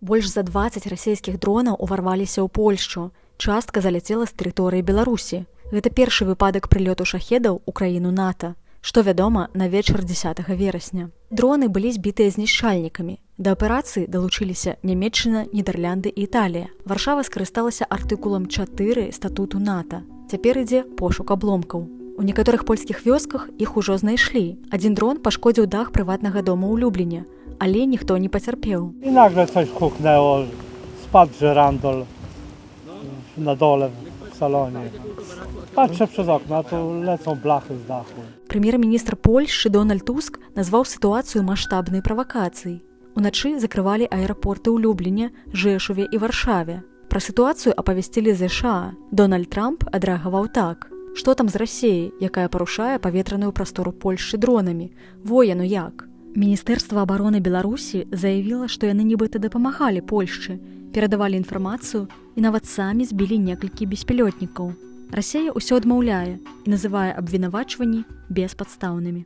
Больш за 20 расійскіх дронаў уварваліся ў Польшчу. Частка заляцела з тэрыторыі Беларусі. Гэта першы выпадак прылёту шахедаў у краіну НАТО, што вядома на вечар 10 верасня. Дроны былі збітыя знішчальнікамі. Да аперацыі далучыліся Нямецчына, Нідерлянды і Італія. Варшава скарысталася артыкулам 4 статуту НАТО. Цяпер ідзе пошук абломкаў. У некаторых польскіх вёсках іх ужо знайшлі. Адзін дрон пашкодзіў дах прыватнага дома ў Любліне, але ніхто не пацярпеў. I nagle coś huknęło, spadł żyrandol na dole w salonie. Patrzę przez okno, a tu lecą blachy z dachu. Прэм'ер-міністр Польшчы Дональд Туск назваў сітуацыю маштабнай правакацыяй. Уначы закрывалі аэрапорты ў Любліне, Жэшуве і Варшаве. Пра сітуацыю апавясцілі ЗША. Дональд Трамп адрэагаваў так. Што там з Расіяй, якая парушае паветраную прастору Польшчы дронамі? Во яно як? Міністэрства абароны Беларусі заявіла, што яны нібыта дапамагалі Польшчы, перадавалі інфармацыю і нават самі збілі некалькі беспілётнікаў. Расія ўсё адмаўляе і называе абвінавачванні беспадстаўнымі.